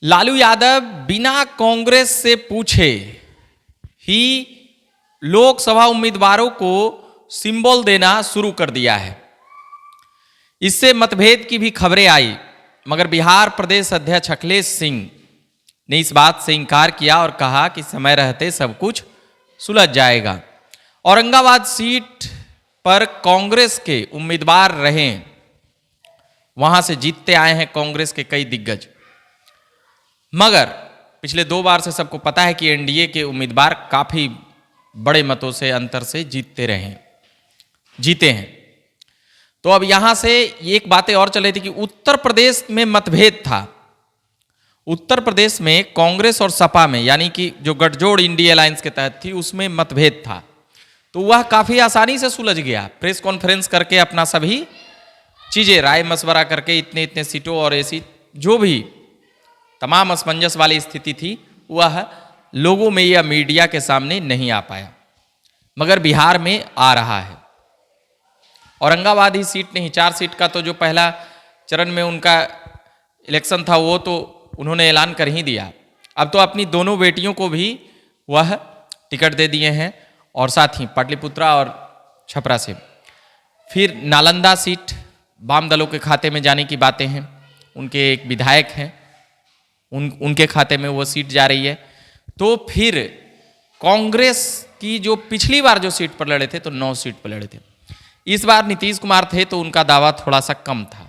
लालू यादव बिना कांग्रेस से पूछे ही लोकसभा उम्मीदवारों को सिंबल देना शुरू कर दिया है। इससे मतभेद की भी खबरें आई, मगर बिहार प्रदेश अध्यक्ष अखिलेश सिंह ने इस बात से इनकार किया और कहा कि समय रहते सब कुछ सुलझ जाएगा। औरंगाबाद सीट पर कांग्रेस के उम्मीदवार रहे, वहां से जीतते आए हैं कांग्रेस के कई दिग्गज, मगर पिछले 2 बार से सबको पता है कि एनडीए के उम्मीदवार काफी बड़े मतों से अंतर से जीते हैं। तो अब यहां से एक बातें और चल रही थी कि उत्तर प्रदेश में मतभेद था। उत्तर प्रदेश में कांग्रेस और सपा में, यानी कि जो गठजोड़ इंडिया अलायंस के तहत थी, उसमें मतभेद था, तो वह काफी आसानी से सुलझ गया। प्रेस कॉन्फ्रेंस करके अपना सभी चीजें राय मशवरा करके इतने इतने सीटों और ऐसी जो भी तमाम असमंजस वाली स्थिति थी, वह लोगों में या मीडिया के सामने नहीं आ पाया, मगर बिहार में आ रहा है। औरंगाबाद ही सीट नहीं, 4 सीट का तो जो पहला चरण में उनका इलेक्शन था वो तो उन्होंने ऐलान कर ही दिया। अब तो अपनी दोनों बेटियों को भी वह टिकट दे दिए हैं, और साथ ही पाटलिपुत्रा और छपरा से। फिर नालंदा सीट वाम दलों के खाते में जाने की बातें हैं, उनके एक विधायक हैं, उनके खाते में वो सीट जा रही है। तो फिर कांग्रेस की जो पिछली बार जो सीट पर लड़े थे तो 9 सीट पर लड़े थे, इस बार नीतीश कुमार थे तो उनका दावा थोड़ा सा कम था,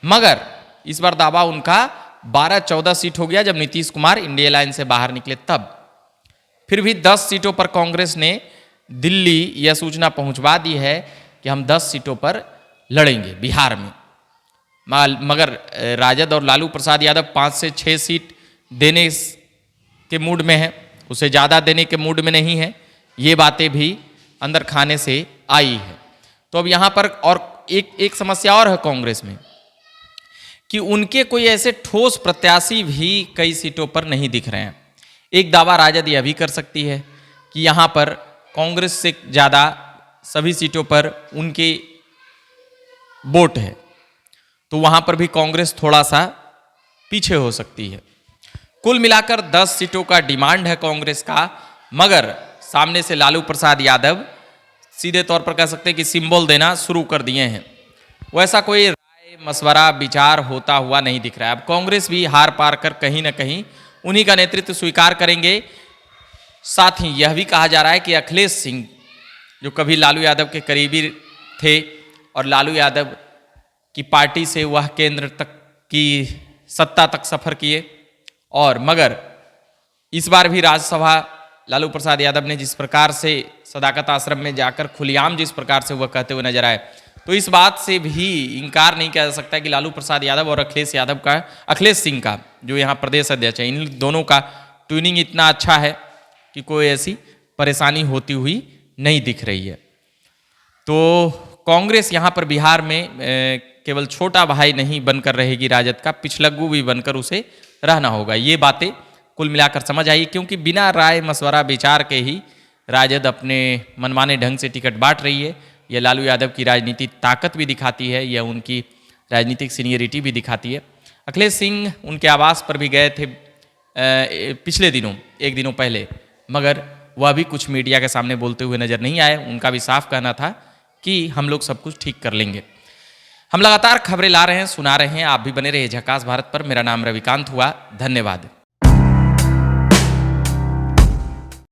मगर इस बार दावा उनका 12-14 सीट हो गया जब नीतीश कुमार इंडिया लाइन से बाहर निकले तब। फिर भी 10 सीटों पर कांग्रेस ने दिल्ली यह सूचना पहुंचवा दी है कि हम 10 सीटों पर लड़ेंगे बिहार में, मगर राजद और लालू प्रसाद यादव 5 से 6 सीट देने के मूड में है, उसे ज़्यादा देने के मूड में नहीं है। ये बातें भी अंदर खाने से आई है। तो अब यहाँ पर और एक समस्या और है कांग्रेस में कि उनके कोई ऐसे ठोस प्रत्याशी भी कई सीटों पर नहीं दिख रहे हैं। एक दावा राजद यह भी कर सकती है कि यहाँ पर कांग्रेस से ज़्यादा सभी सीटों पर उनके वोट है, तो वहाँ पर भी कांग्रेस थोड़ा सा पीछे हो सकती है। कुल मिलाकर 10 सीटों का डिमांड है कांग्रेस का, मगर सामने से लालू प्रसाद यादव सीधे तौर पर कह सकते हैं कि सिंबल देना शुरू कर दिए हैं। वैसा कोई राय मशवरा विचार होता हुआ नहीं दिख रहा है। अब कांग्रेस भी हार पार कर कहीं ना कहीं उन्हीं का नेतृत्व स्वीकार करेंगे। साथ ही यह भी कहा जा रहा है कि अखिलेश सिंह जो कभी लालू यादव के करीबी थे और लालू यादव की पार्टी से वह केंद्र तक की सत्ता तक सफर किए, और मगर इस बार भी राज्यसभा लालू प्रसाद यादव ने जिस प्रकार से सदाकत आश्रम में जाकर खुलेआम जिस प्रकार से वह कहते हुए नजर आए, तो इस बात से भी इनकार नहीं किया जा सकता कि लालू प्रसाद यादव और अखिलेश सिंह का जो यहाँ प्रदेश अध्यक्ष है, इन दोनों का ट्यूनिंग इतना अच्छा है कि कोई ऐसी परेशानी होती हुई नहीं दिख रही है। तो कांग्रेस यहाँ पर बिहार में केवल छोटा भाई नहीं बनकर रहेगी राजद का, पिछलग्गू भी बनकर उसे रहना होगा। ये बातें कुल मिलाकर समझ आई, क्योंकि बिना राय मशवरा विचार के ही राजद अपने मनमाने ढंग से टिकट बांट रही है। यह लालू यादव की राजनीतिक ताकत भी दिखाती है, यह उनकी राजनीतिक सीनियरिटी भी दिखाती है। अखिलेश सिंह उनके आवास पर भी गए थे पिछले दिनों, 1 दिनों पहले, मगर वह भी कुछ मीडिया के सामने बोलते हुए नजर नहीं आए। उनका भी साफ कहना था कि हम लोग सब कुछ ठीक कर लेंगे। हम लगातार खबरें ला रहे हैं, सुना रहे हैं, आप भी बने रहे झकास भारत पर। मेरा नाम रविकांत हुआ, धन्यवाद।